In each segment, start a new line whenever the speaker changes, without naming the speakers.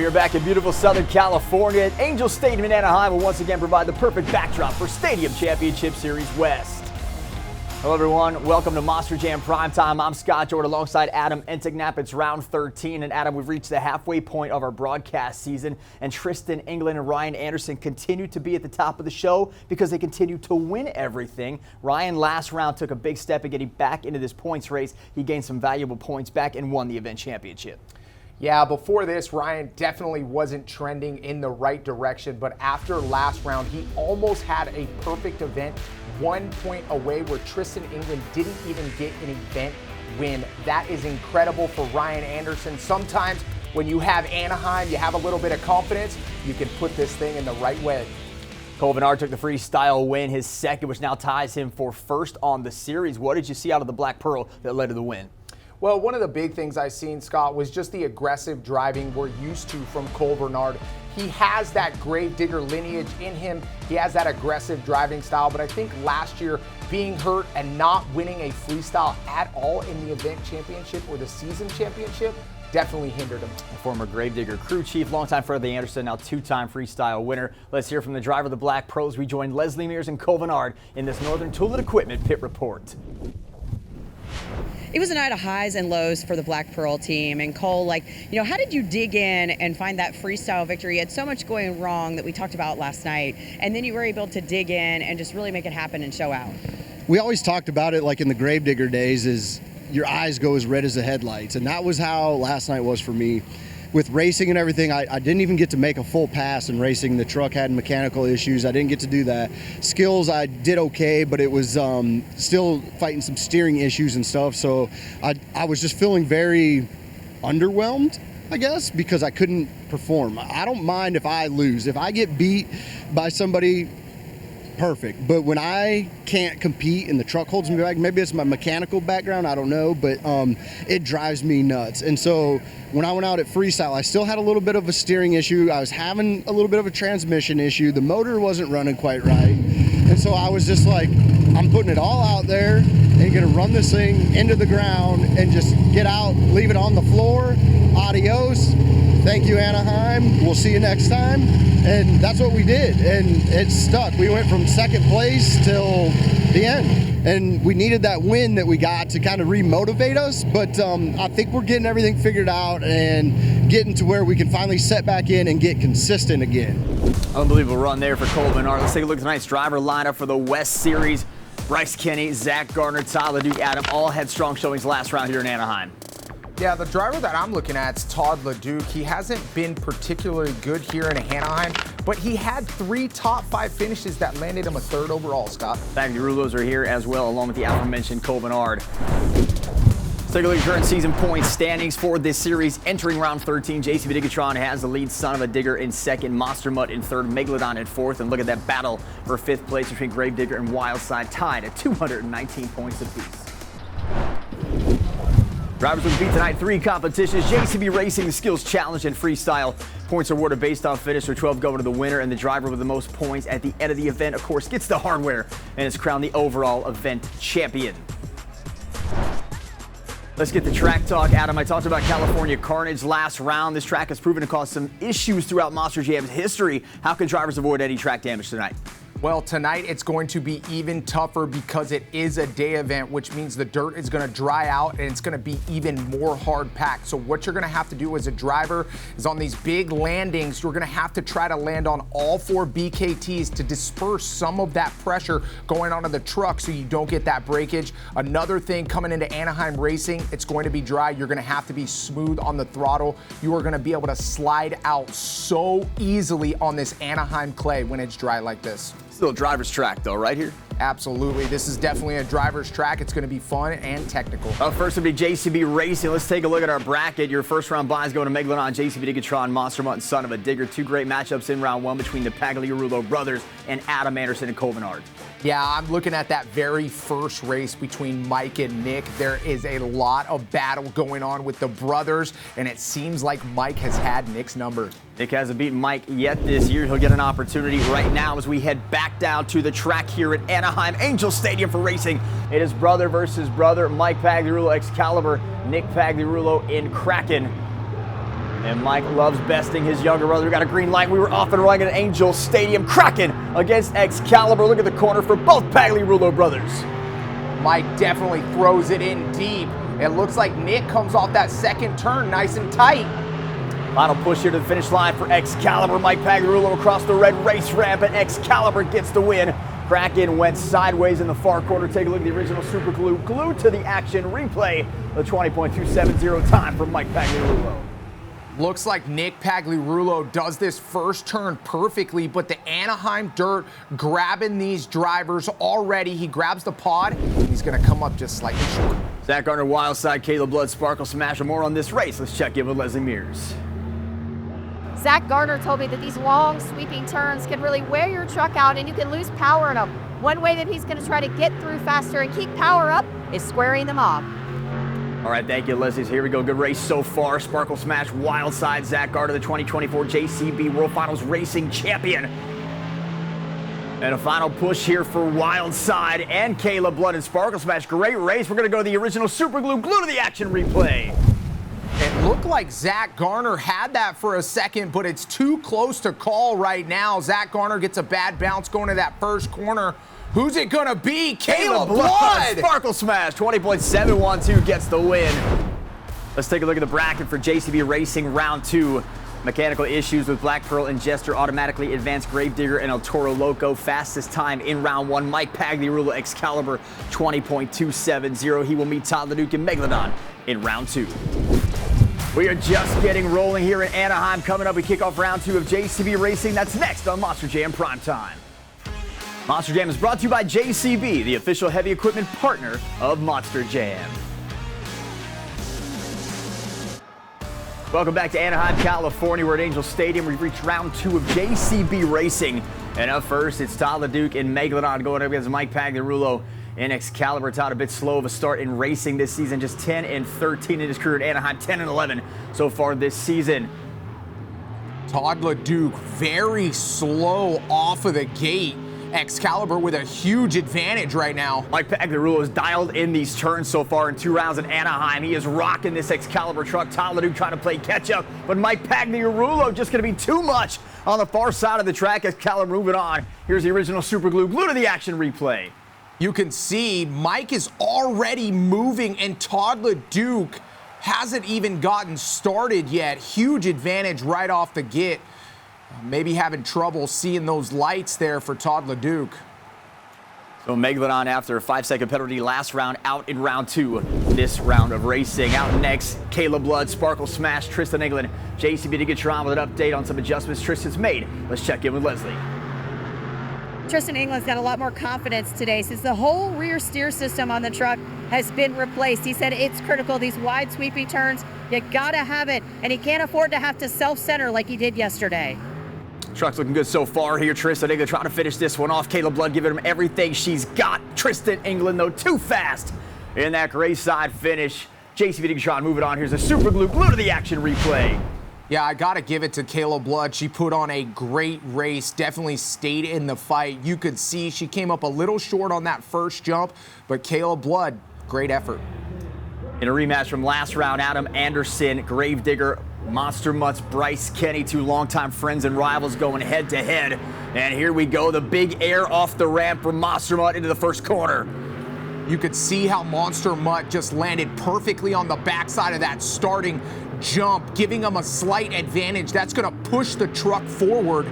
We are back in beautiful Southern California at Angel Stadium in Anaheim will once again provide the perfect backdrop for Stadium Championship Series West. Hello everyone, welcome to Monster Jam Primetime. I'm Scott Jordan alongside Adam Entignap. It's round 13, and Adam, we've reached the halfway point of our broadcast season, and Tristan England and Ryan Anderson continue to be at the top of the show because they continue to win everything. Ryan last round took a big step in getting back into this points race. He gained some valuable points back and won the event championship.
Yeah, before this, Ryan definitely wasn't trending in the right direction, but after last round, he almost had a perfect event, 1 point away where Tristan England didn't even get an event win. That is incredible for Ryan Anderson. Sometimes when you have Anaheim, you have a little bit of confidence, you can put this thing in the right way.
Cole Venard took the freestyle win, his second, which now ties him for first on the series. What did you see out of the Black Pearl that led to the win?
Well, one of the big things I seen, Scott, was just the aggressive driving we're used to from Cole Venard. He has that gravedigger lineage in him. He has that aggressive driving style, but I think last year being hurt and not winning a freestyle at all in the event championship or the season championship definitely hindered him.
The former gravedigger crew chief, longtime friend of the Anderson, now two-time freestyle winner. Let's hear from the driver of the Black Pearls. We joined Leslie Mears and Cole Venard in this Northern Tool and Equipment pit report.
It was a night of highs and lows for the Black Pearl team. And Cole, how did you dig in and find that freestyle victory? You had so much going wrong that we talked about last night, and then you were able to dig in and just really make it happen and show out.
We always talked about it like in the gravedigger days is your eyes go as red as the headlights, and that was how last night was for me. With racing and everything, I didn't even get to make a full pass in racing. The truck had mechanical issues. I didn't get to do that. Skills, I did okay, but it was still fighting some steering issues and stuff. So I was just feeling very underwhelmed, I guess, because I couldn't perform. I don't mind if I lose. If I get beat by somebody, perfect. But when I can't compete and the truck holds me back, maybe it's my mechanical background, I don't know, but it drives me nuts. And so when I went out at freestyle, I still had a little bit of a steering issue. I was having a little bit of a transmission issue. The motor wasn't running quite right. And so I was just like, I'm putting it all out there and gonna run this thing into the ground and just get out, leave it on the floor. Adios. Thank you, Anaheim. We'll see you next time. And that's what we did, and it stuck. We went from second place till the end, and we needed that win that we got to kind of re-motivate us, but I think we're getting everything figured out and getting to where we can finally set back in and get consistent again.
Unbelievable run there for Cole Venard. Let's take a look at tonight's driver lineup for the West Series. Bryce Kenny, Zach Gardner, Tyler Duke, Adam all had strong showings last round here in Anaheim.
Yeah, the driver that I'm looking at is Todd LeDuc. He hasn't been particularly good here in Anaheim, but he had 3 top 5 finishes that landed him a 3rd overall, Scott.
Back the Rulos are here as well, along with the aforementioned Cole Venard. Let's take a look at current season points standings for this series. Entering round 13, JCB Diggatron has the lead, Son of a Digger in 2nd, Monster Mutt in 3rd, Megalodon in 4th, and look at that battle for 5th place between Gravedigger and Wildside, tied at 219 points apiece. Drivers will compete tonight 3 competitions: JCB Racing, the Skills Challenge, and Freestyle. Points are awarded based on finish, with 12 going to the winner, and the driver with the most points at the end of the event, of course, gets the hardware and is crowned the overall event champion. Let's get the track talk. Adam, I talked about California Carnage last round. This track has proven to cause some issues throughout Monster Jam's history. How can drivers avoid any track damage tonight?
Well, tonight it's going to be even tougher because it is a day event, which means the dirt is going to dry out and it's going to be even more hard packed. So what you're going to have to do as a driver is on these big landings, you're going to have to try to land on all 4 BKTs to disperse some of that pressure going onto the truck so you don't get that breakage. Another thing coming into Anaheim Racing, it's going to be dry. You're going to have to be smooth on the throttle. You are going to be able to slide out so easily on this Anaheim clay when it's dry like this.
Still a driver's track though, right here?
Absolutely. This is definitely a driver's track. It's going to be fun and technical.
Up first will be JCB Racing. Let's take a look at our bracket. Your first round buys going to Megalodon, JCB Diggatron, Monster Mutt, and Son of a Digger. 2 great matchups in round 1 between the Pagliarulo brothers and Adam Anderson and Cole Venard.
Yeah, I'm looking at that very first race between Mike and Nick. There is a lot of battle going on with the brothers, and it seems like Mike has had Nick's number.
Nick hasn't beaten Mike yet this year. He'll get an opportunity right now as we head back down to the track here at Anaheim Angel Stadium for racing. It is brother versus brother. Mike Pagliarulo Excalibur, Nick Pagliarulo in Kraken. And Mike loves besting his younger brother. We got a green light. We were off and running at Angel Stadium. Kraken against Excalibur. Look at the corner for both Pagliarulo brothers.
Mike definitely throws it in deep. It looks like Nick comes off that second turn nice and tight.
Final push here to the finish line for Excalibur. Mike Pagliarulo across the red race ramp, and Excalibur gets the win. Kraken went sideways in the far corner. Take a look at the original Super Glue. Glued to the action replay. The 20.270 time for Mike Pagliarulo.
Looks like Nick Pagliarulo does this first turn perfectly, but the Anaheim dirt grabbing these drivers already. He grabs the pod, and he's going to come up just slightly short.
Zach Gardner, Wildside, Caleb Blood, Sparkle Smash, and more on this race. Let's check in with Leslie Mears.
Zach Gardner told me that these long sweeping turns can really wear your truck out and you can lose power in them. One way that he's going to try to get through faster and keep power up is squaring them off.
All right, thank you, Leslie. So here we go. Good race so far. Sparkle Smash, Wildside, Zach Gardner, the 2024 JCB World Finals Racing Champion. And a final push here for Wildside and Caleb Blood and Sparkle Smash. Great race. We're going to go to the original Super Glue. Glue to the action replay.
It looked like Zach Garner had that for a second, but it's too close to call right now. Zach Garner gets a bad bounce going to that first corner. Who's it going to be? Caleb Blood!
Sparkle Smash, 20.712 gets the win. Let's take a look at the bracket for JCB Racing Round 2. Mechanical issues with Black Pearl and Jester automatically advanced Gravedigger and El Toro Loco. Fastest time in Round 1, Mike Pagliarulo, Excalibur, 20.270. He will meet Todd LeDuc and Megalodon in Round 2. We are just getting rolling here in Anaheim. Coming up, we kick off Round 2 of JCB Racing. That's next on Monster Jam Primetime. Monster Jam is brought to you by JCB, the official heavy equipment partner of Monster Jam. Welcome back to Anaheim, California. We're at Angel Stadium. We've reached Round 2 of JCB Racing. And up first, it's Todd LeDuc and Megalodon going up against Mike Pagliarulo and Excalibur. Todd, a bit slow of a start in racing this season. Just 10-13 in his career at Anaheim, 10-11 so far this season.
Todd LeDuc very slow off of the gate. Excalibur with a huge advantage right now.
Mike Pagliarulo has dialed in these turns so far in 2 rounds at Anaheim. He is rocking this Excalibur truck. Todd LeDuc trying to play catch up, but Mike Pagliarulo just going to be too much on the far side of the track. Excalibur moving on. Here's the original Super Glue. Glue to the action replay.
You can see Mike is already moving, and Todd LeDuc hasn't even gotten started yet. Huge advantage right off the get. Maybe having trouble seeing those lights there for Todd LeDuc.
So Megalodon, after a 5-second penalty last round, out in Round 2 this round of racing. Out next, Caleb Blood, Sparkle Smash, Tristan England. JCB to get you on with an update on some adjustments Tristan's made. Let's check in with Leslie.
Tristan England's got a lot more confidence today since the whole rear steer system on the truck has been replaced. He said it's critical, these wide sweeping turns, you gotta have it, and he can't afford to have to self-center like he did yesterday.
Truck's looking good so far here. Tristan England trying to finish this one off. Caleb Blood giving him everything she's got. Tristan England, though, too fast in that gray side finish. JCB Digitron moving on. Here's a Super Glue. Glue to the action replay.
Yeah, I got to give it to Caleb Blood. She put on a great race, definitely stayed in the fight. You could see she came up a little short on that first jump, but Caleb Blood, great effort.
In a rematch from last round, Adam Anderson, Gravedigger, Monster Mutts, Bryce Kenny, 2 longtime friends and rivals going head-to-head. And here we go, the big air off the ramp from Monster Mutt into the first corner.
You could see how Monster Mutt just landed perfectly on the backside of that starting jump, giving him a slight advantage. That's going to push the truck forward.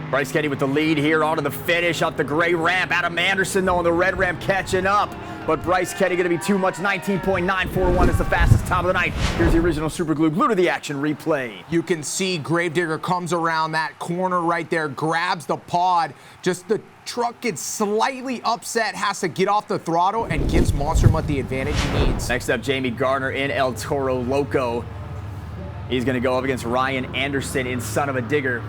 Bryce Kenny with the lead here onto the finish up the gray ramp. Adam Anderson, though, on the red ramp catching up. But Bryce Kenny going to be too much. 19.941 is the fastest time of the night. Here's the original Super Glue. Glue to the action replay.
You can see Gravedigger comes around that corner right there, grabs the pod. Just the truck gets slightly upset, has to get off the throttle, and gives Monster Mutt the advantage he needs.
Next up, Jamie Gardner in El Toro Loco. He's going to go up against Ryan Anderson in Son of a Digger.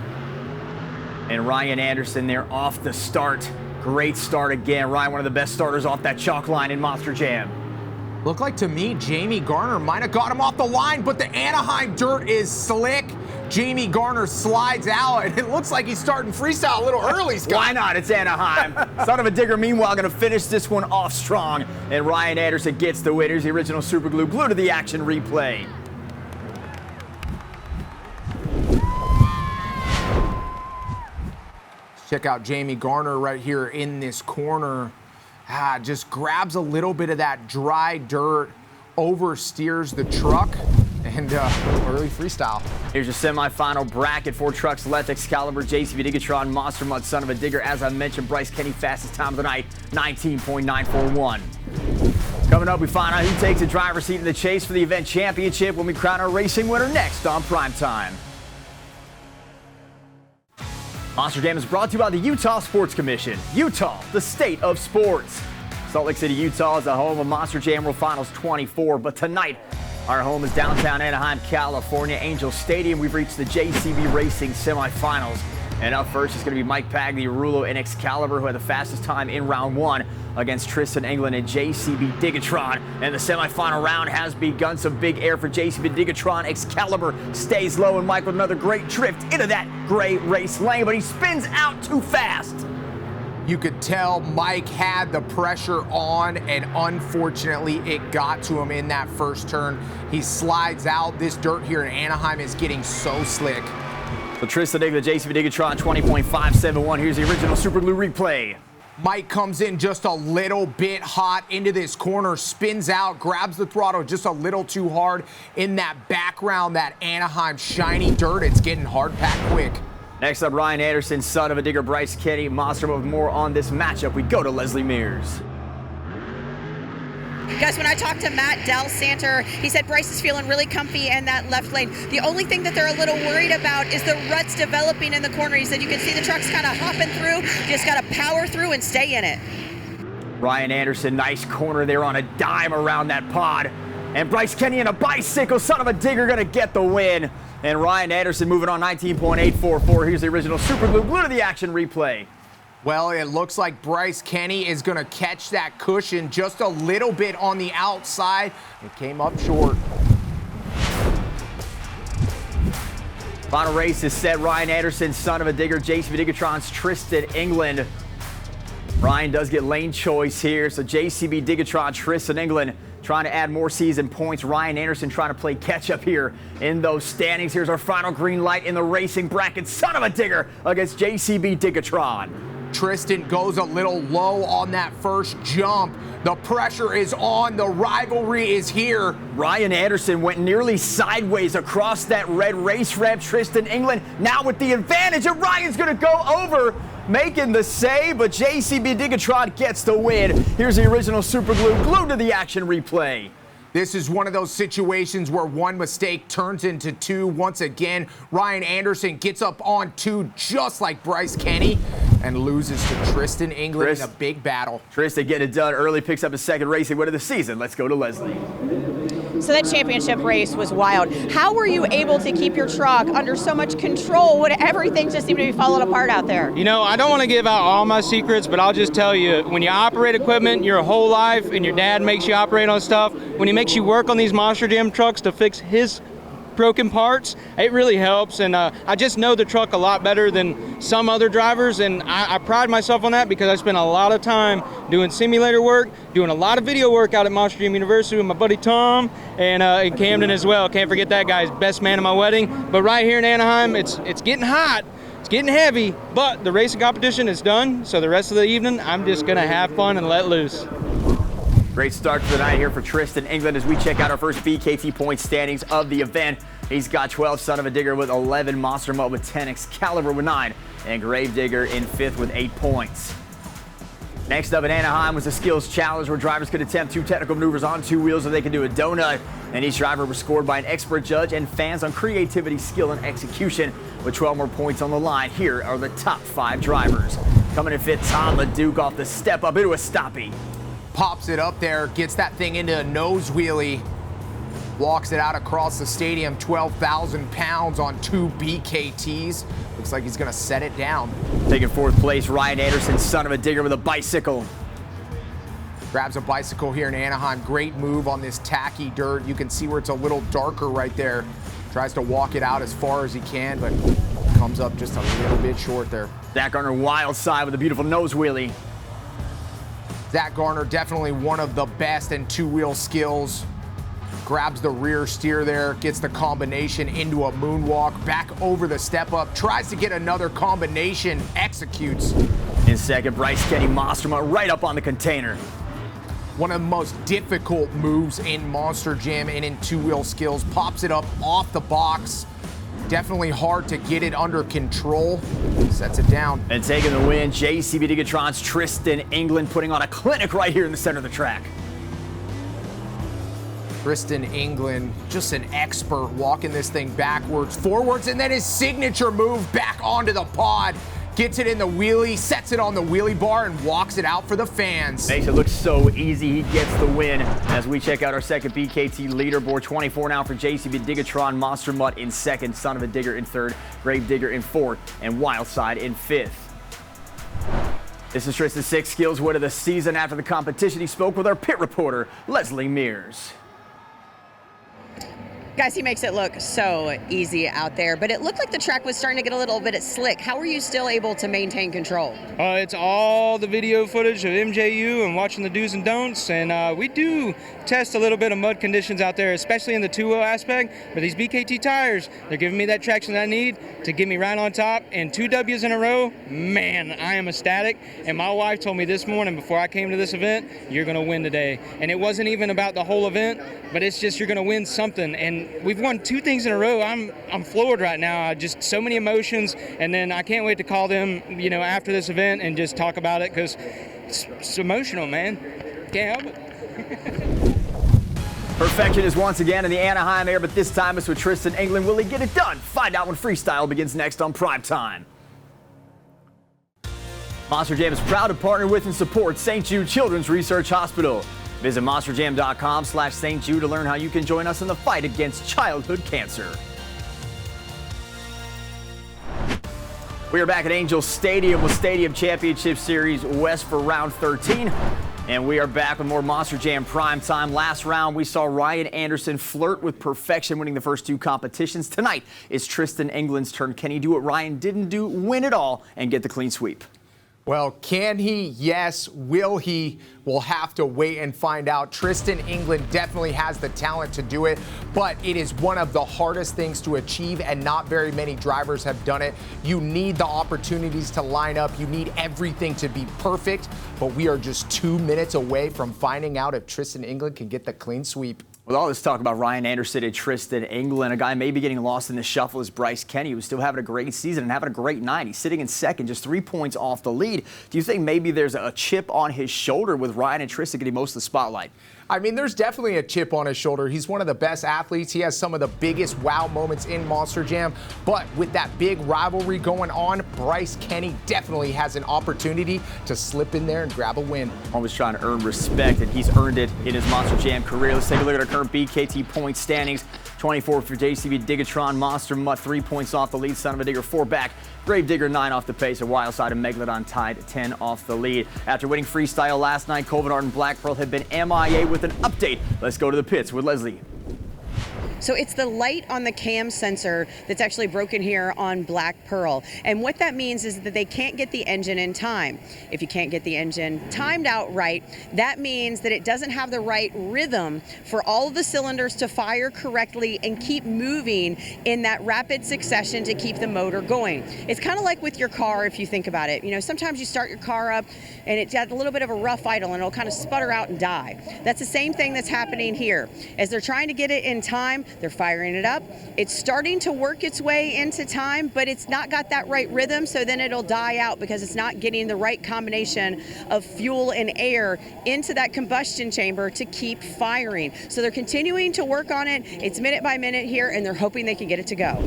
And Ryan Anderson there off the start. Great start again. Ryan, one of the best starters off that chalk line in Monster Jam.
Looked like to me Jamie Garner might have got him off the line, but the Anaheim dirt is slick. Jamie Garner slides out, and it looks like he's starting freestyle a little early, Scott.
Why not? It's Anaheim. Son of a Digger, meanwhile, going to finish this one off strong. And Ryan Anderson gets the win. Here's the original Super Glue. Glue to the action replay.
Check out Jamie Garner right here in this corner. Just grabs a little bit of that dry dirt, oversteers the truck, and early freestyle.
Here's your semifinal bracket. 4 trucks left. Excalibur, JCB Digatron, Monster Mud, Son of a Digger. As I mentioned, Bryce Kenny, fastest time of the night, 19.941. Coming up, we find out who takes a driver's seat in the chase for the event championship when we crown our racing winner next on Primetime. Monster Jam is brought to you by the Utah Sports Commission. Utah, the state of sports. Salt Lake City, Utah is the home of Monster Jam World Finals 24, but tonight, our home is downtown Anaheim, California, Angel Stadium. We've reached the JCB Racing semifinals. And up first is going to be Mike Pagliarulo and Excalibur, who had the fastest time in round 1 against Tristan England and JCB Digatron. And the semifinal round has begun. Some big air for JCB Digatron. Excalibur stays low, and Mike with another great drift into that gray race lane, but he spins out too fast.
You could tell Mike had the pressure on, and unfortunately it got to him in that first turn. He slides out. This dirt here in Anaheim is getting so slick.
So Tristan England, JCB Digatron, 20.571. Here's the original Super Glue replay.
Mike comes in just a little bit hot into this corner, spins out, grabs the throttle just a little too hard in that background, that Anaheim shiny dirt. It's getting hard packed quick.
Next up, Ryan Anderson, Son of a Digger, Bryce Kenny, Monster. With more on this matchup, we go to Leslie Mears.
Guys, when I talked to Matt Del Santer, he said Bryce is feeling really comfy in that left lane. The only thing that they're a little worried about is the ruts developing in the corner. He said you can see the trucks kind of hopping through. You just got to power through and stay in it.
Ryan Anderson, nice corner there on a dime around that pod. And Bryce Kenny in a bicycle, Son of a Digger, going to get the win. And Ryan Anderson moving on 19.844. Here's the original Super Glue. Glue to the action replay.
Well, it looks like Bryce Kenny is going to catch that cushion just a little bit on the outside. It came up short.
Final race is set. Ryan Anderson, Son of a Digger, JCB Digatron's Tristan England. Ryan does get lane choice here, so JCB Digatron, Tristan England trying to add more season points. Ryan Anderson trying to play catch up here in those standings. Here's our final green light in the racing bracket. Son of a Digger against JCB Digatron.
Tristan goes a little low on that first jump. The pressure is on. The rivalry is here.
Ryan Anderson went nearly sideways across that red race ramp. Tristan England now with the advantage, and Ryan's going to go over, making the save, but JCB Digatron gets the win. Here's the original Super Glue. Glue to the action replay.
This is one of those situations where one mistake turns into two. Once again, Ryan Anderson gets up on 2 just like Bryce Kenny and loses to Tristan England in a big battle.
Tristan getting it done early, picks up his second racing win of the season. Let's go to Leslie.
So that championship race was wild. How were you able to keep your truck under so much control when everything just seemed to be falling apart out there?
You know, I don't want to give out all my secrets, but I'll just tell you, when you operate equipment your whole life and your dad makes you operate on stuff, when he makes you work on these Monster Jam trucks to fix his broken parts, it really helps. And I just know the truck a lot better than some other drivers, and I pride myself on that because I spent a lot of time doing simulator work, doing a lot of video work out at Monster Jam University with my buddy Tom and Camden as well. Can't forget that guy, best man at my wedding. But right here in Anaheim, it's getting hot, it's getting heavy, but the racing competition is done, so the rest of the evening I'm just gonna have fun and let loose.
Great start to the night here for Tristan England as we check out our first BKT point standings of the event. He's got 12, Son of a Digger with 11, Monster Mud with 10, Excalibur with 9, and Gravedigger in 5th with 8 points. Next up in Anaheim was a skills challenge where drivers could attempt 2 technical maneuvers on 2 wheels, or they could do a donut. And each driver was scored by an expert judge and fans on creativity, skill, and execution. With 12 more points on the line, here are the top 5 drivers. Coming in 5th, Tom LeDuc off the step up into a stoppie.
Pops it up there, gets that thing into a nose wheelie, walks it out across the stadium, 12,000 pounds on 2 BKTs. Looks like he's gonna set it down.
Taking 4th place, Ryan Anderson, Son of a Digger with a bicycle.
Grabs a bicycle here in Anaheim. Great move on this tacky dirt. You can see where it's a little darker right there. Tries to walk it out as far as he can, but comes up just a little bit short there.
Zach Garner, wild side with a beautiful nose wheelie.
Zach Garner, definitely one of the best in 2-wheel skills. grabs the rear steer there, gets the combination into a moonwalk, back over the step up, tries to get another combination, executes.
In second, Bryce Kenny Monster Mutt right up on the container.
One of the most difficult moves in Monster Jam and in two-wheel skills. Pops it up off the box. Definitely hard to get it under control. Sets it down.
And taking the win, JCB Digatron's Tristan England putting on a clinic right here in the center of the track.
Tristan England, just an expert walking this thing backwards, forwards, and then his signature move back onto the pod. Gets it in the wheelie, sets it on the wheelie bar, and walks it out for the fans.
Makes it look so easy. He gets the win. As we check out our second BKT leaderboard, 24 now for JCB Digatron, Monster Mutt in second, Son of a Digger in third, Grave Digger in fourth, and Wildside in fifth. This is Tristan's sixth skills win of the season. After the competition, he spoke with our pit reporter, Leslie Mears.
Guys, he makes it look so easy out there, but it looked like the track was starting to get a little bit slick. How were you still able to maintain control?
It's all the video footage of MJU and watching the do's and don'ts, and we do test a little bit of mud conditions out there, especially in the two-wheel aspect, but these BKT tires, they're giving me that traction I need to get me right on top, and 2 W's in a row, man, I am ecstatic, and my wife told me this morning before I came to this event, you're going to win today, and it wasn't even about the whole event, but it's just you're going to win something, and we've won 2 things in a row. I'm floored right now. Just so many emotions, and then I can't wait to call them, after this event and just talk about it because it's emotional, man. Can't help it.
Perfection is once again in the Anaheim air, but this time it's with Tristan England. Will he get it done? Find out when Freestyle begins next on Primetime. Monster Jam is proud to partner with and support St. Jude Children's Research Hospital. Visit monsterjam.com/St. Jude to learn how you can join us in the fight against childhood cancer. We are back at Angel Stadium with Stadium Championship Series West for round 13. And we are back with more Monster Jam Prime Time. Last round, we saw Ryan Anderson flirt with perfection, winning the first 2 competitions. Tonight is Tristan England's turn. Can he do what Ryan didn't do, win it all, and get the clean sweep?
Well, can he? Yes. Will he? We'll have to wait and find out. Tristan England definitely has the talent to do it, but it is one of the hardest things to achieve, and not very many drivers have done it. You need the opportunities to line up. You need everything to be perfect, but we are just 2 minutes away from finding out if Tristan England can get the clean sweep.
With all this talk about Ryan Anderson and Tristan England, a guy maybe getting lost in the shuffle is Bryce Kenny, who's still having a great season and having a great night. He's sitting in second, just 3 points off the lead. Do you think maybe there's a chip on his shoulder with Ryan and Tristan getting most of the spotlight?
I mean, there's definitely a chip on his shoulder. He's one of the best athletes. He has some of the biggest wow moments in Monster Jam. But with that big rivalry going on, Bryce Kenny definitely has an opportunity to slip in there and grab a win.
Always trying to earn respect, and he's earned it in his Monster Jam career. Let's take a look at our current BKT point standings. 24 for JCB Digatron, Monster Mutt 3 points off the lead, Son of a Digger 4 back, Grave Digger 9 off the pace, and Wildside and Megalodon tied 10 off the lead. After winning Freestyle last night, Cole Venard and Black Pearl have been MIA with an update. Let's go to the pits with Leslie.
So it's the light on the cam sensor that's actually broken here on Black Pearl. And what that means is that they can't get the engine in time. If you can't get the engine timed out right, that means that it doesn't have the right rhythm for all of the cylinders to fire correctly and keep moving in that rapid succession to keep the motor going. It's kind of like with your car if you think about it. Sometimes you start your car up and it's got a little bit of a rough idle and it'll kind of sputter out and die. That's the same thing that's happening here. As they're trying to get it in time, they're firing it up. It's starting to work its way into time, but it's not got that right rhythm, so then it'll die out because it's not getting the right combination of fuel and air into that combustion chamber to keep firing. So they're continuing to work on it. It's minute by minute here, and they're hoping they can get it to go.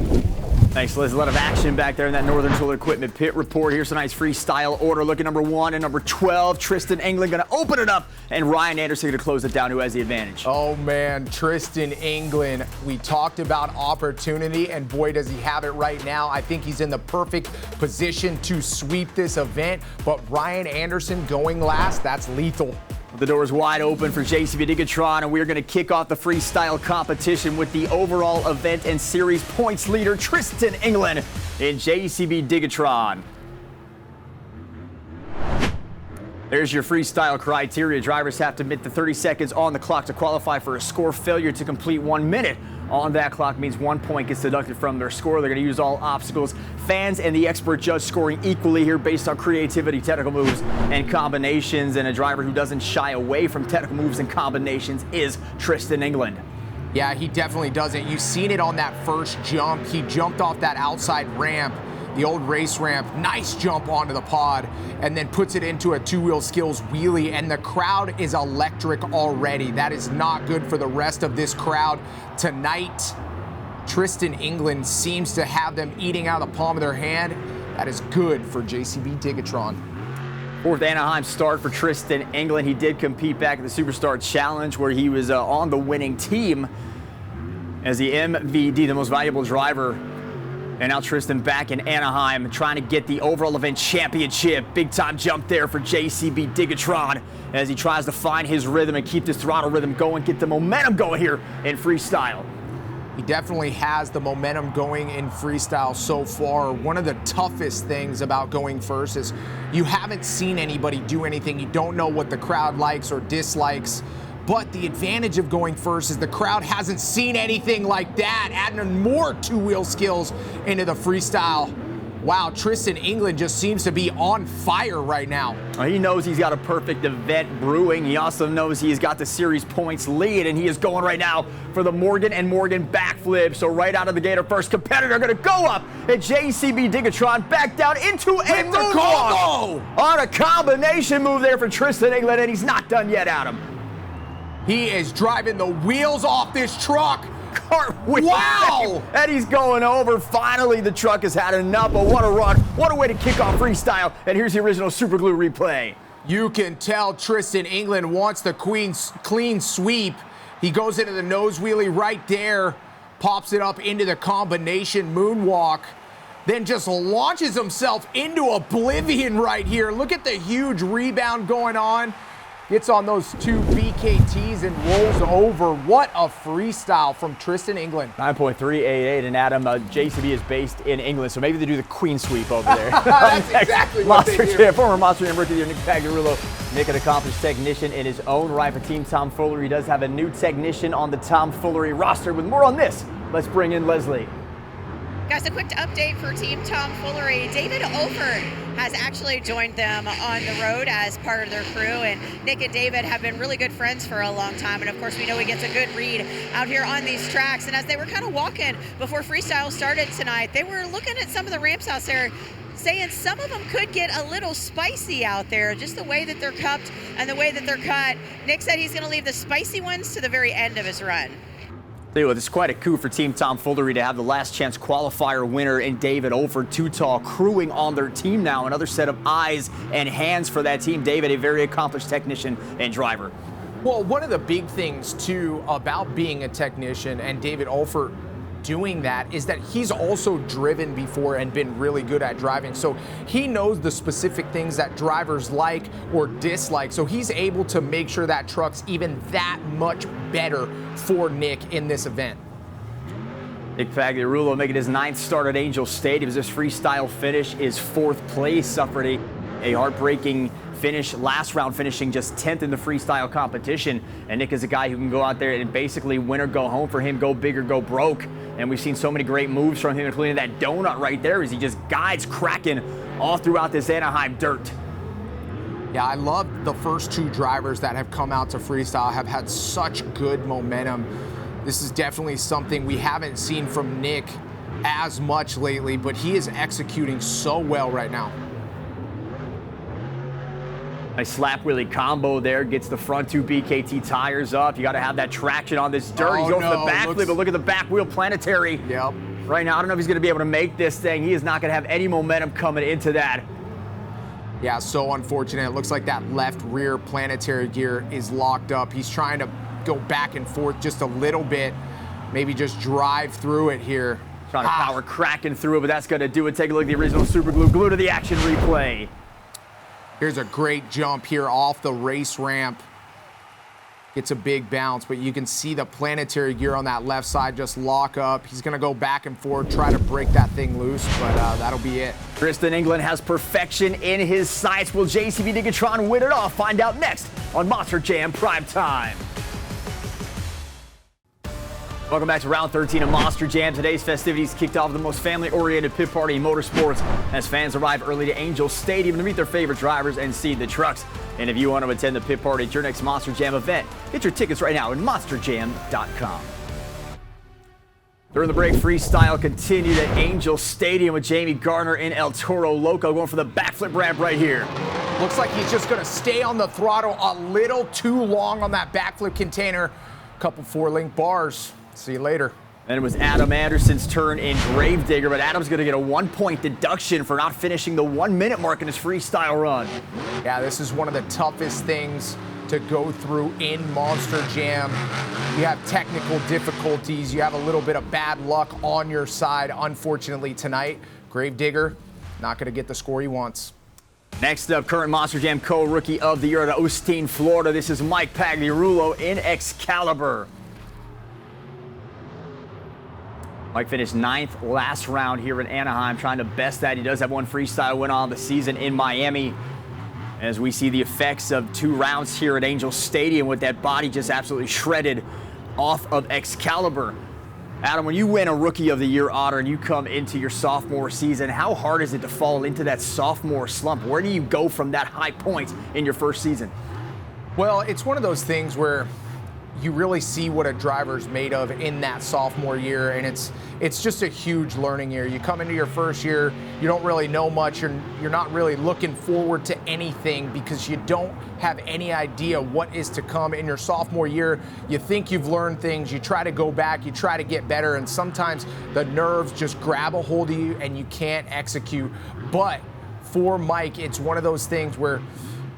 Thanks, Liz. A lot of action back there in that Northern Tool Equipment pit report. Here's tonight's freestyle order. Look at number 1 and number 12. Tristan England going to open it up, and Ryan Anderson going to close it down. Who has the advantage?
Oh, man, Tristan England. We talked about opportunity, and boy, does he have it right now. I think he's in the perfect position to sweep this event, but Ryan Anderson going last, that's lethal.
The door is wide open for JCB Digatron, and we're going to kick off the freestyle competition with the overall event and series points leader, Tristan England, in JCB Digatron. There's your freestyle criteria. Drivers have to meet the 30 seconds on the clock to qualify for a score. Failure to complete 1 minute on that clock means 1 point gets deducted from their score. They're going to use all obstacles. Fans and the expert judge scoring equally here based on creativity, technical moves, and combinations. And a driver who doesn't shy away from technical moves and combinations is Tristan England.
Yeah, he definitely doesn't. You've seen it on that first jump. He jumped off that outside ramp, the old race ramp, nice jump onto the pod, and then puts it into a two-wheel skills wheelie, and the crowd is electric already. That is not good for the rest of this crowd tonight. Tristan England seems to have them eating out of the palm of their hand. That is good for JCB Digatron.
Fourth Anaheim start for Tristan England. He did compete back at the Superstar Challenge where he was on the winning team as the MVD, the most valuable driver. And now Tristan back in Anaheim trying to get the overall event championship. Big time jump there for JCB Digatron as he tries to find his rhythm and keep this throttle rhythm going, get the momentum going here in freestyle.
He definitely has the momentum going in freestyle so far. One of the toughest things about going first is you haven't seen anybody do anything. You don't know what the crowd likes or dislikes. But the advantage of going first is the crowd hasn't seen anything like that, adding more two-wheel skills into the freestyle. Wow, Tristan England just seems to be on fire right now.
He knows he's got a perfect event brewing. He also knows he's got the series points lead, and he is going right now for the Morgan & Morgan backflip. So right out of the gate, our first competitor going to go up at JCB Digatron, back down into a moonwalk on a combination move there for Tristan England, and he's not done yet, Adam.
He is driving the wheels off this truck.
Cartwheel.
Wow!
And he's going over. Finally, the truck has had enough, but what a run. What a way to kick off freestyle. And here's the original Super Glue replay.
You can tell Tristan England wants the clean sweep. He goes into the nose wheelie right there, pops it up into the combination moonwalk, then just launches himself into oblivion right here. Look at the huge rebound going on. Gets on those two BKTs and rolls over. What a freestyle from Tristan England.
9.388, and Adam, JCB is based in England, so maybe they do the queen sweep over there.
That's exactly what they do.
Former Monster Jam rookie Nick Pagliarulo. Nick, an accomplished technician in his own right for Team Tomfoolery. He does have a new technician on the Tomfoolery roster. With more on this, let's bring in Leslie.
Guys, a quick update for Team Tomfoolery. David Olford has actually joined them on the road as part of their crew, and Nick and David have been really good friends for a long time, and of course we know he gets a good read out here on these tracks. And as they were kind of walking before freestyle started tonight, they were looking at some of the ramps out there, saying some of them could get a little spicy out there, just the way that they're cupped and the way that they're cut. Nick said he's going to leave the spicy ones to the very end of his run.
It's quite a coup for Team Tomfoolery to have the last chance qualifier winner in David Olford, too tall, crewing on their team now. Another set of eyes and hands for that team. David, a very accomplished technician and driver.
Well, one of the big things, too, about being a technician and David Olford doing that is that he's also driven before and been really good at driving. So he knows the specific things that drivers like or dislike. So he's able to make sure that truck's even that much better for Nick in this event.
Nick Pagliarulo making his 9th start at Angel Stadium. His freestyle finish is 4th place. Suffered a heartbreaking finish last round, finishing just 10th in the freestyle competition. And Nick is a guy who can go out there and basically win or go home for him, go big or go broke. And we've seen so many great moves from him, including that donut right there as he just guides cracking all throughout this Anaheim dirt.
Yeah, I love the first two drivers that have come out to freestyle have had such good momentum. This is definitely something we haven't seen from Nick as much lately, but he is executing so well right now.
Nice slap wheelie combo there, gets the front two BKT tires up. You got to have that traction on this dirt. He's going for the backflip, but look at the back wheel planetary.
Yep.
Right now, I don't know if he's going to be able to make this thing. He is not going to have any momentum coming into that.
Yeah, so unfortunate. It looks like that left rear planetary gear is locked up. He's trying to go back and forth just a little bit, maybe just drive through it here.
Trying to power cracking through it, but that's going to do it. Take a look at the original Super Glue. Glue to the action replay.
Here's a great jump here off the race ramp. Gets a big bounce, but you can see the planetary gear on that left side just lock up. He's going to go back and forth, try to break that thing loose, but that'll be it.
Tristan England has perfection in his sights. Will JCB Digatron win it off? Find out next on Monster Jam Primetime. Welcome back to round 13 of Monster Jam. Today's festivities kicked off with the most family-oriented pit party in motorsports as fans arrive early to Angel Stadium to meet their favorite drivers and see the trucks. And if you want to attend the pit party at your next Monster Jam event, get your tickets right now at monsterjam.com. During the break, freestyle continued at Angel Stadium with Jamie Gardner in El Toro Loco going for the backflip ramp right here.
Looks like he's just going to stay on the throttle a little too long on that backflip container. Couple 4-link bars. See you later.
And it was Adam Anderson's turn in Gravedigger, but Adam's going to get a 1-point deduction for not finishing the 1-minute mark in his freestyle run.
Yeah, this is one of the toughest things to go through in Monster Jam. You have technical difficulties. You have a little bit of bad luck on your side. Unfortunately tonight, Gravedigger not going to get the score he wants.
Next up, current Monster Jam co-rookie of the year out of Osteen, Florida. This is Mike Pagliarulo in Excalibur. Mike finished 9th last round here in Anaheim, trying to best that. He does have one freestyle win on the season in Miami. As we see the effects of 2 rounds here at Angel Stadium with that body just absolutely shredded off of Excalibur. Adam, when you win a Rookie of the Year honor and you come into your sophomore season, how hard is it to fall into that sophomore slump? Where do you go from that high point in your first season?
Well, it's one of those things where you really see what a driver's made of in that sophomore year, and it's just a huge learning year. You come into your first year, you don't really know much, you're not really looking forward to anything because you don't have any idea what is to come in your sophomore year. You think you've learned things, you try to go back, you try to get better, and sometimes the nerves just grab a hold of you and you can't execute. But for Mike, it's one of those things where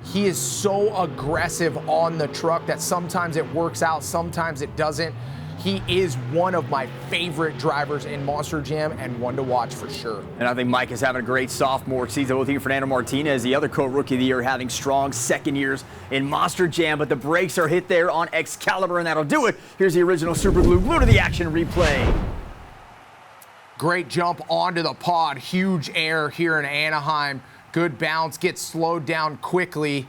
he is so aggressive on the truck that sometimes it works out, sometimes it doesn't. He is one of my favorite drivers in Monster Jam and one to watch for sure.
And I think Mike is having a great sophomore season. We'll think Fernando Martinez, the other co-rookie of the year, having strong second years in Monster Jam, but the brakes are hit there on Excalibur, and that'll do it. Here's the original Super Glue to the action replay.
Great jump onto the pod, huge air here in Anaheim. Good bounce, gets slowed down quickly.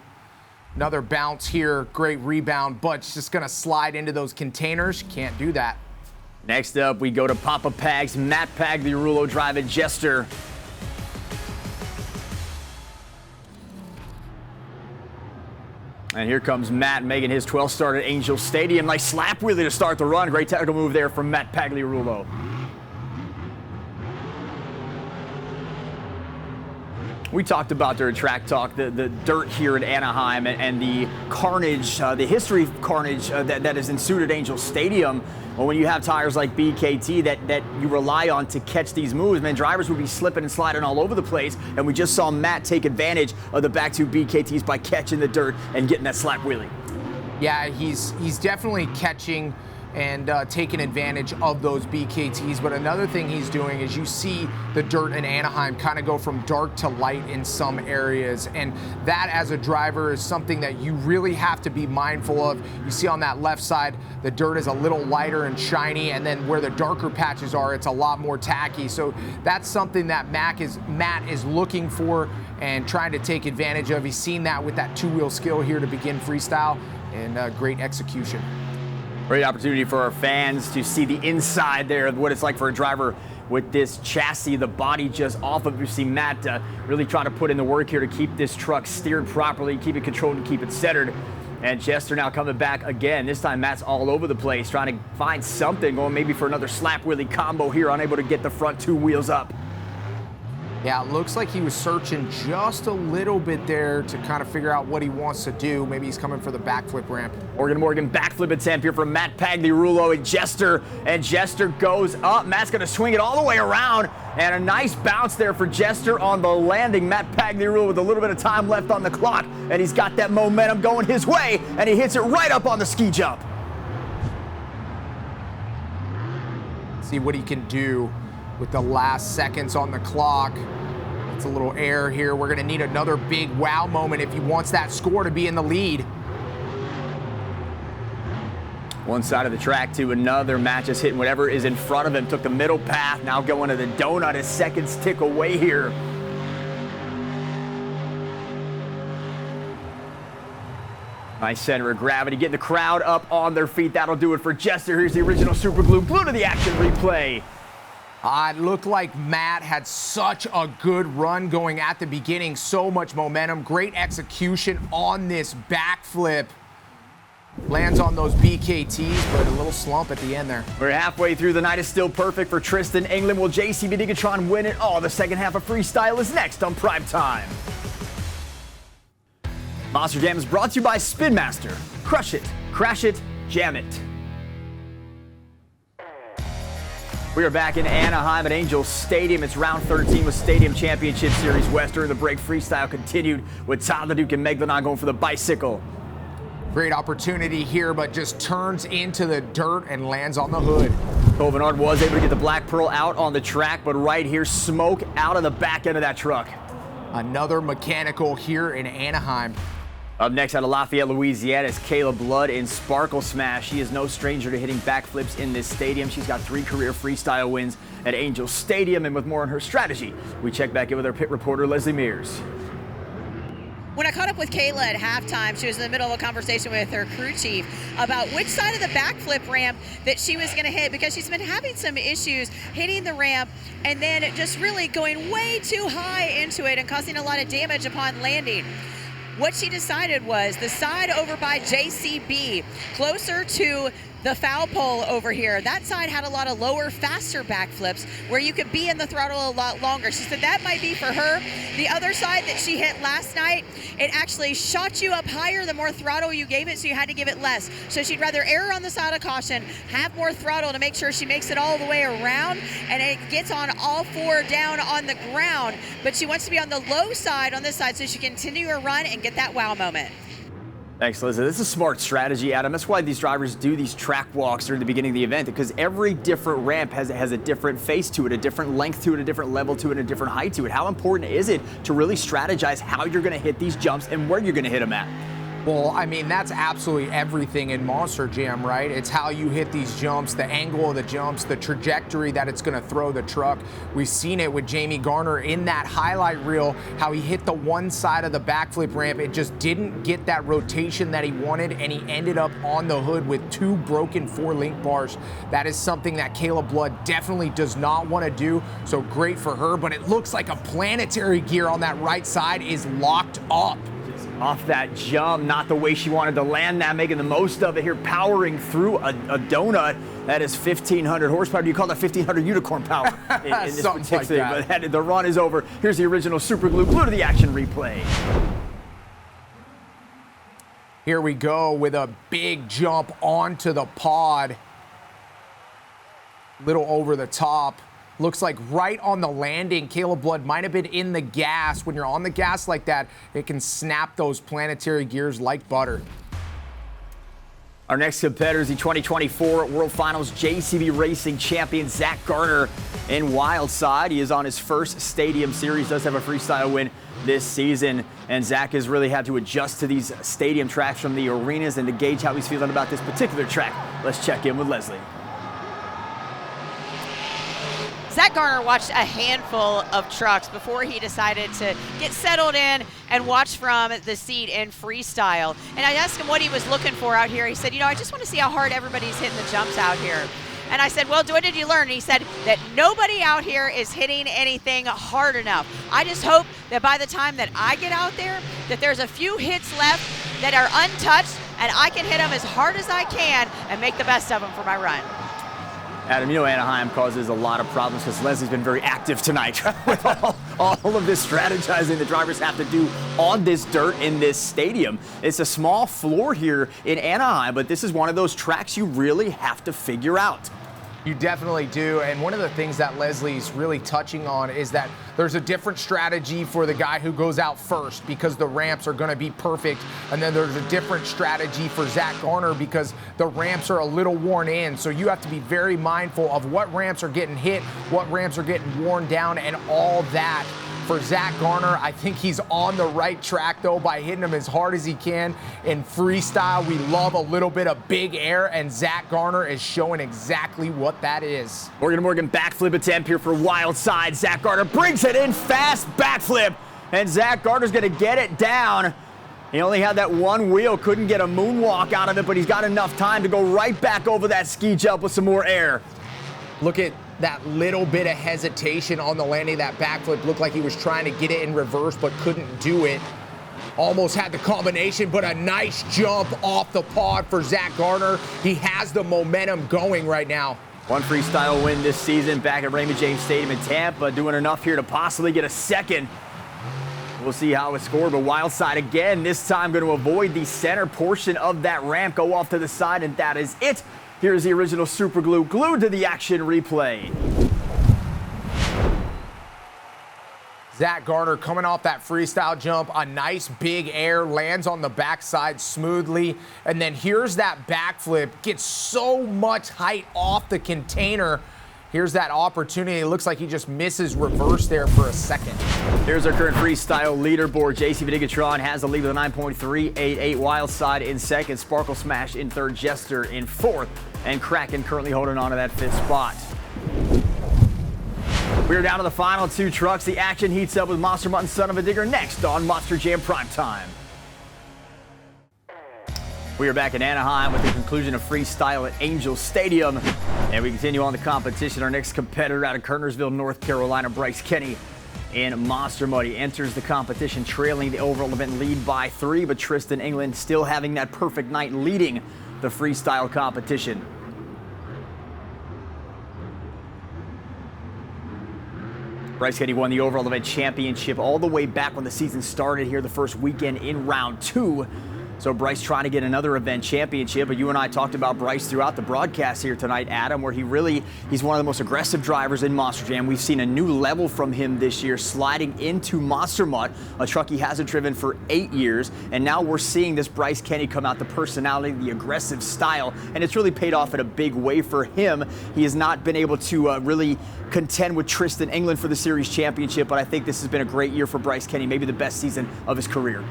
Another bounce here, great rebound, but it's just gonna slide into those containers. Can't do that.
Next up, we go to Papa Pag's Matt Pagliarulo driving Jester. And here comes Matt making his 12th start at Angel Stadium. Nice slap wheelie to start the run. Great technical move there from Matt Pagliarulo. We talked about during Track Talk the dirt here in Anaheim and the carnage, the history of carnage that has ensued at Angel Stadium. Well, when you have tires like BKT that you rely on to catch these moves, man, drivers would be slipping and sliding all over the place. And we just saw Matt take advantage of the back 2 BKTs by catching the dirt and getting that slap wheelie.
Yeah, he's definitely catching and taking advantage of those BKTs. But another thing he's doing is you see the dirt in Anaheim kind of go from dark to light in some areas. And that as a driver is something that you really have to be mindful of. You see on that left side, the dirt is a little lighter and shiny. And then where the darker patches are, it's a lot more tacky. So that's something that Matt is looking for and trying to take advantage of. He's seen that with that 2-wheel skill here to begin freestyle, and great execution.
Great opportunity for our fans to see the inside there of what it's like for a driver with this chassis, the body just off of. You see Matt really try to put in the work here to keep this truck steered properly, keep it controlled and keep it centered. And Jester now coming back again. This time Matt's all over the place, trying to find something, going maybe for another slap wheelie combo here, unable to get the front 2 wheels up.
Yeah, it looks like he was searching just a little bit there to kind of figure out what he wants to do. Maybe he's coming for the backflip ramp. Morgan backflip attempt here from Matt Pagliarulo and Jester goes up. Matt's going to swing it all the way around, and a nice bounce there for Jester on the landing. Matt Pagliarulo with a little bit of time left on the clock, and he's got that momentum going his way, and he hits it right up on the ski jump. See what he can do with the last seconds on the clock. It's a little air here. We're gonna need another big wow moment if he wants that score to be in the lead.
One side of the track to another. Matt just hitting whatever is in front of him. Took the middle path. Now going to the donut. His seconds tick away here. Nice center of gravity. Getting the crowd up on their feet. That'll do it for Jester. Here's the original super glue. Glue to the action replay.
It looked like Matt had such a good run going at the beginning. So much momentum. Great execution on this backflip. Lands on those BKTs, but a little slump at the end there.
We're halfway through. The night is still perfect for Tristan England. Will JCB Racing win it? Oh, the second half of Freestyle is next on Primetime. Monster Jam is brought to you by Spin Master. Crush it, crash it, jam it. We are back in Anaheim at Angel Stadium. It's round 13 with Stadium Championship Series West. During the break, Freestyle continued with Todd LeDuc and Megalodon going for the bicycle.
Great opportunity here, but just turns into the dirt and lands on the hood.
Cole Venard was able to get the Black Pearl out on the track, but right here, smoke out of the back end of that truck.
Another mechanical here in Anaheim.
Up next out of Lafayette, Louisiana is Kayla Blood in Sparkle Smash. She is no stranger to hitting backflips in this stadium. She's got 3 career freestyle wins at Angel Stadium, and with more on her strategy, we check back in with our pit reporter, Leslie Mears.
When I caught up with Kayla at halftime, she was in the middle of a conversation with her crew chief about which side of the backflip ramp that she was going to hit, because she's been having some issues hitting the ramp and then just really going way too high into it and causing a lot of damage upon landing. What she decided was the side over by JCB, closer to the foul pole over here. That side had a lot of lower, faster backflips where you could be in the throttle a lot longer. She said that might be for her. The other side that she hit last night, it actually shot you up higher the more throttle you gave it, so you had to give it less. So she'd rather err on the side of caution, have more throttle to make sure she makes it all the way around and it gets on all 4 down on the ground. But she wants to be on the low side on this side so she can continue her run and get that wow moment.
Thanks, Liz. This is a smart strategy, Adam. That's why these drivers do these track walks during the beginning of the event, because every different ramp has a different face to it, a different length to it, a different level to it, and a different height to it. How important is it to really strategize how you're going to hit these jumps and where you're going to hit them at?
Well, I mean, that's absolutely everything in Monster Jam, right? It's how you hit these jumps, the angle of the jumps, the trajectory that it's going to throw the truck. We've seen it with Jamie Garner in that highlight reel, how he hit the one side of the backflip ramp. It just didn't get that rotation that he wanted, and he ended up on the hood with 2 broken 4-link bars. That is something that Kayla Blood definitely does not want to do, so great for her, but it looks like a planetary gear on that right side is locked up.
Off that jump, not the way she wanted to land that, making the most of it here, powering through a donut. That is 1,500 horsepower. Do you call that 1,500 unicorn power in this particular?
Like that.
But the run is over. Here's the original super glue. Glue to the action replay.
Here we go with a big jump onto the pod. Little over the top. Looks like right on the landing, Kayla Blood might have been in the gas. When you're on the gas like that, it can snap those planetary gears like butter.
Our next competitor is the 2024 World Finals JCB Racing champion, Zach Garner in Wildside. He is on his first Stadium Series, does have a freestyle win this season, and Zach has really had to adjust to these stadium tracks from the arenas and to gauge how he's feeling about this particular track. Let's check in with Leslie.
Zach Garner watched a handful of trucks before he decided to get settled in and watch from the seat in freestyle. And I asked him what he was looking for out here. He said, I just want to see how hard everybody's hitting the jumps out here. And I said, well, what did you learn? And he said that nobody out here is hitting anything hard enough. I just hope that by the time that I get out there, that there's a few hits left that are untouched and I can hit them as hard as I can and make the best of them for my run.
Adam, Anaheim causes a lot of problems because Leslie's been very active tonight with all of this strategizing the drivers have to do on this dirt in this stadium. It's a small floor here in Anaheim, but this is one of those tracks you really have to figure out.
You definitely do, and one of the things that Leslie's really touching on is that there's a different strategy for the guy who goes out first because the ramps are going to be perfect, and then there's a different strategy for Zach Garner because the ramps are a little worn in, so you have to be very mindful of what ramps are getting hit, what ramps are getting worn down, and all that for Zach Garner. I think he's on the right track, though, by hitting him as hard as he can. In freestyle, we love a little bit of big air, and Zach Garner is showing exactly what that is.
Morgan backflip attempt here for wild side. Zach Garner brings it in, fast backflip, and Zach Garner's going to get it down. He only had that one wheel, couldn't get a moonwalk out of it, but he's got enough time to go right back over that ski jump with some more air.
Look at that little bit of hesitation on the landing of that backflip. Looked like he was trying to get it in reverse, but couldn't do it. Almost had the combination, but a nice jump off the pod for Zach Garner. He has the momentum going right now.
One freestyle win this season back at Raymond James Stadium in Tampa, doing enough here to possibly get a second. We'll see how it's scored, but wild side again, this time going to avoid the center portion of that ramp, go off to the side, and that is it. Here's the original super glue glued to the action replay.
Zach Garner coming off that freestyle jump, a nice big air, lands on the backside smoothly, and then here's that backflip, gets so much height off the container. Here's that opportunity. It looks like he just misses reverse there for a second.
Here's our current freestyle leaderboard. JCB Racing has the lead with a 9.388. Wild Side in second, Sparkle Smash in third, Jester in fourth, and Kraken currently holding on to that fifth spot. We're down to the final two trucks. The action heats up with Monster Mutton Son of a Digger next on Monster Jam Primetime. We are back in Anaheim with the conclusion of freestyle at Angel Stadium. And we continue on the competition. Our next competitor out of Kernersville, North Carolina, Bryce Kenny in Monster Muddy enters the competition trailing the overall event lead by 3, but Tristan England still having that perfect night leading the freestyle competition. Bryce Kenny won the overall event championship all the way back when the season started here the first weekend in round 2. So Bryce trying to get another event championship, but you and I talked about Bryce throughout the broadcast here tonight, Adam, where he's one of the most aggressive drivers in Monster Jam. We've seen a new level from him this year, sliding into Monster Mutt, a truck he hasn't driven for 8 years, and now we're seeing this Bryce Kenny come out, the personality, the aggressive style, and it's really paid off in a big way for him. He has not been able to really contend with Tristan England for the series championship, but I think this has been a great year for Bryce Kenny, maybe the best season of his career.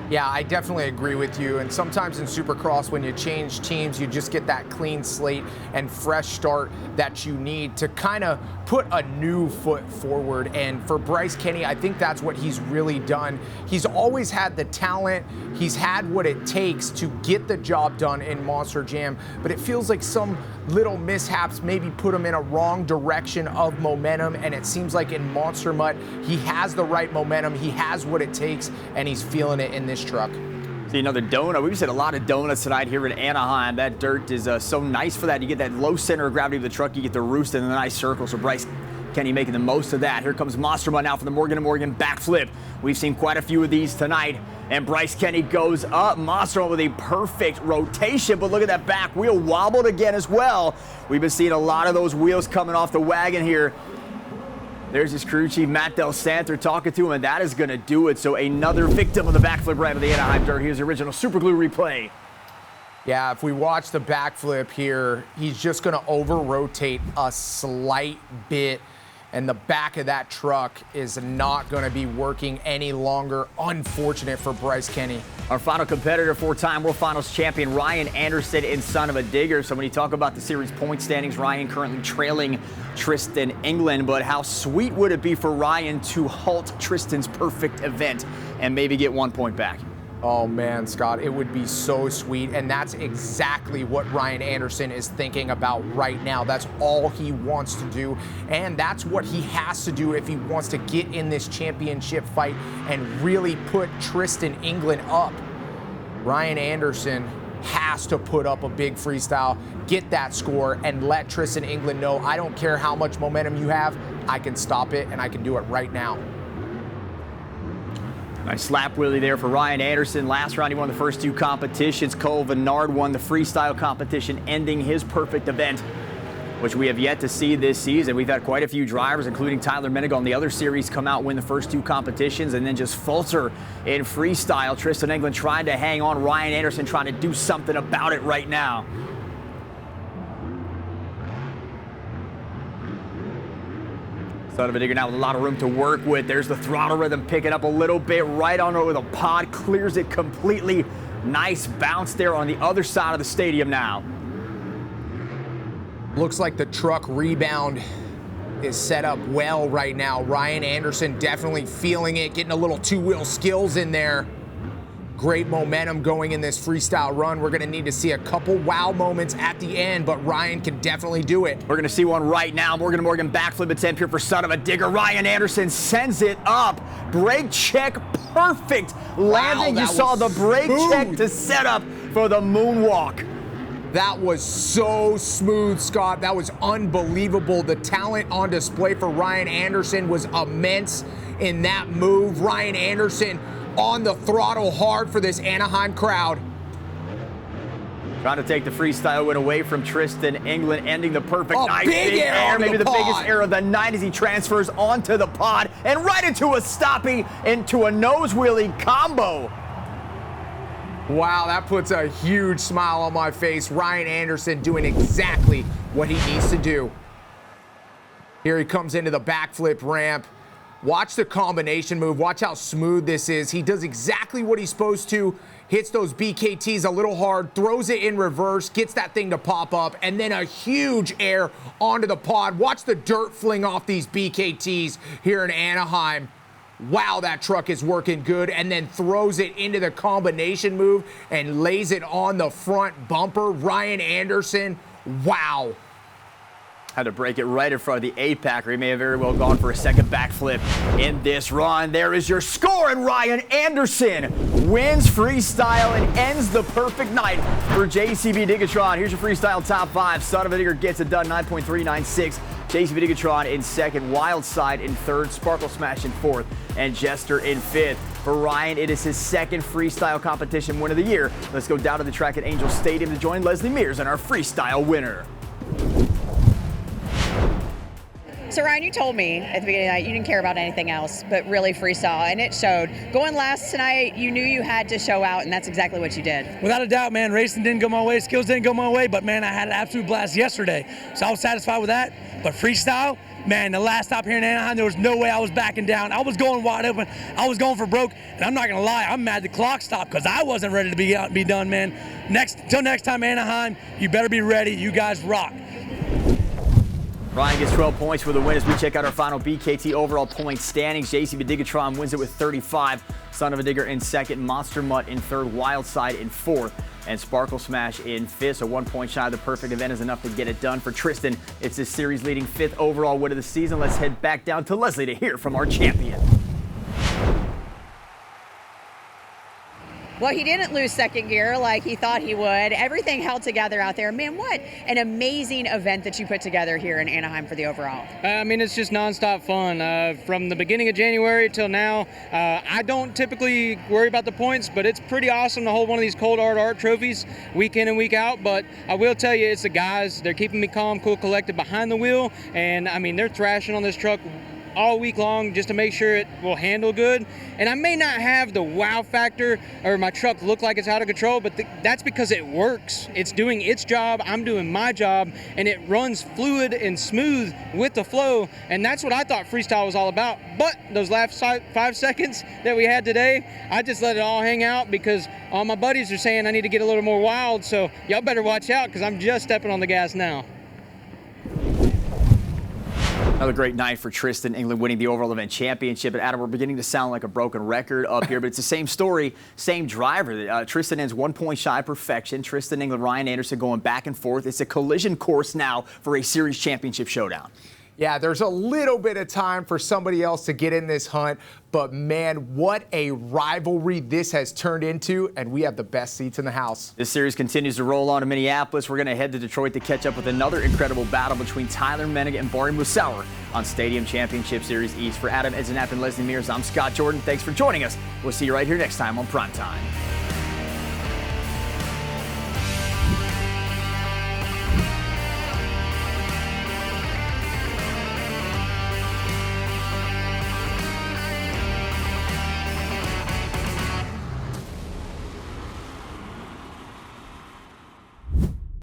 Yeah, I definitely agree with you. And sometimes in Supercross, when you change teams, you just get that clean slate and fresh start that you need to kind of put a new foot forward. And for Bryce Kenny, I think that's what he's really done. He's always had the talent. He's had what it takes to get the job done in Monster Jam. But it feels like some little mishaps maybe put him in a wrong direction of momentum. And it seems like in Monster Mutt, he has the right momentum. He has what it takes, and he's feeling it in this truck.
See another donut. We've seen a lot of donuts tonight here in Anaheim. That dirt is so nice for that. You get that low center of gravity of the truck. You get the roost and the nice circle. So Bryce Kenny making the most of that. Here comes Monster Mutt now for the Morgan & Morgan backflip. We've seen quite a few of these tonight. And Bryce Kenny goes up. Monster Mutt with a perfect rotation. But look at that back wheel wobbled again as well. We've been seeing a lot of those wheels coming off the wagon here. There's his crew chief, Matt Del Santer, talking to him, and that is going to do it. So another victim of the backflip ramp of the Anaheim dirt. Here's the original super glue replay.
Yeah, if we watch the backflip here, he's just going to over-rotate a slight bit, and the back of that truck is not going to be working any longer. Unfortunate for Bryce Kenny.
Our final competitor, 4-time World Finals champion, Ryan Anderson in Son of a Digger. So when you talk about the series point standings, Ryan currently trailing Tristan England. But how sweet would it be for Ryan to halt Tristan's perfect event and maybe get 1 point back?
Oh man, Scott, it would be so sweet. And that's exactly what Ryan Anderson is thinking about right now. That's all he wants to do. And that's what he has to do if he wants to get in this championship fight and really put Tristan England up. Ryan Anderson has to put up a big freestyle, get that score, and let Tristan England know, I don't care how much momentum you have, I can stop it, and I can do it right now.
Nice slap wheelie there for Ryan Anderson. Last round, he won the first 2 competitions. Cole Venard won the freestyle competition, ending his perfect event, which we have yet to see this season. We've had quite a few drivers, including Tyler Menegal in the other series, come out, win the first 2 competitions, and then just falter in freestyle. Tristan England trying to hang on. Ryan Anderson trying to do something about it right now. Son of a digger now with a lot of room to work with. There's the throttle rhythm picking up a little bit right on over the pod, clears it completely. Nice bounce there on the other side of the stadium now.
Looks like the truck rebound is set up well right now. Ryan Anderson definitely feeling it, getting a little two-wheel skills in there. Great momentum going in this freestyle run. We're gonna need to see a couple wow moments at the end, but Ryan can definitely do it.
We're gonna see one right now. Morgan backflip attempt here for Son of a Digger. Ryan Anderson sends it up. Brake check, perfect landing.
Wow,
you saw the brake check to set up for the moonwalk.
That was so smooth, Scott. That was unbelievable. The talent on display for Ryan Anderson was immense in that move. Ryan Anderson on the throttle hard for this Anaheim crowd.
Trying to take the freestyle win away from Tristan England, ending the perfect night.
Big air,
maybe the biggest
pod.
air of the night as he transfers onto the pod and right into a stoppie, into a nose wheelie combo.
Wow, that puts a huge smile on my face. Ryan Anderson doing exactly what he needs to do. Here he comes into the backflip ramp. Watch the combination move. Watch how smooth this is. He does exactly what he's supposed to. Hits those BKTs a little hard, throws it in reverse, gets that thing to pop up, and then a huge air onto the pod. Watch the dirt fling off these BKTs here in Anaheim. Wow, that truck is working good, and then throws it into the combination move and lays it on the front bumper. Ryan Anderson, wow.
Had to break it right in front of the 8-packer. He may have very well gone for a second backflip in this run. There is your score, and Ryan Anderson wins freestyle and ends the perfect night for JCB Diggatron. Here's your freestyle top 5. Son of a Digger gets it done, 9.396. JCB Diggatron in second, Wildside in third, Sparkle Smash in fourth, and Jester in fifth. For Ryan, it is his second freestyle competition win of the year. Let's go down to the track at Angel Stadium to join Leslie Mears and our freestyle winner.
So Ryan, you told me at the beginning of the night you didn't care about anything else but really freestyle, and it showed. Going last tonight, you knew you had to show out, and that's exactly what you did.
Without a doubt, man, racing didn't go my way, skills didn't go my way, but man, I had an absolute blast yesterday. So I was satisfied with that. But freestyle, man, the last stop here in Anaheim, there was no way I was backing down. I was going wide open. I was going for broke, and I'm not gonna lie, I'm mad the clock stopped because I wasn't ready to be out and be done, man. Till next time, Anaheim, you better be ready. You guys rock.
Ryan gets 12 points for the win as we check out our final BKT overall point standings. JCB Diggatron wins it with 35. Son of a Digger in second, Monster Mutt in third, Wildside in fourth, and Sparkle Smash in fifth. So 1 point shy of the perfect event is enough to get it done for Tristan. It's his series leading 5th overall win of the season. Let's head back down to Leslie to hear from our champion.
Well, he didn't lose second gear like he thought he would. Everything held together out there. Man, what an amazing event that you put together here in Anaheim for the overall.
I mean, it's just nonstop fun. From the beginning of January till now, I don't typically worry about the points, but it's pretty awesome to hold one of these cold hard art trophies week in and week out. But I will tell you, it's the guys. They're keeping me calm, cool, collected behind the wheel. And, I mean, they're thrashing on this truck all week long just to make sure it will handle good. And I may not have the wow factor or my truck look like it's out of control, but that's because it works. It's doing its job, I'm doing my job, and it runs fluid and smooth with the flow. And that's what I thought freestyle was all about. But those last 5 seconds that we had today, I just let it all hang out because all my buddies are saying I need to get a little more wild. So y'all better watch out because I'm just stepping on the gas now.
Another great night for Tristan England winning the overall event championship. And Adam, we're beginning to sound like a broken record up here, but it's the same story, same driver. Tristan ends 1 point shy of perfection. Tristan England, Ryan Anderson going back and forth. It's a collision course now for a series championship showdown.
Yeah, there's a little bit of time for somebody else to get in this hunt, but man, what a rivalry this has turned into, and we have the best seats in the house.
This series continues to roll on to Minneapolis. We're going to head to Detroit to catch up with another incredible battle between Tyler Menninger and Barry Musauer on Stadium Championship Series East. For Adam Edzenap and Leslie Mears, I'm Scott Jordan. Thanks for joining us. We'll see you right here next time on Primetime.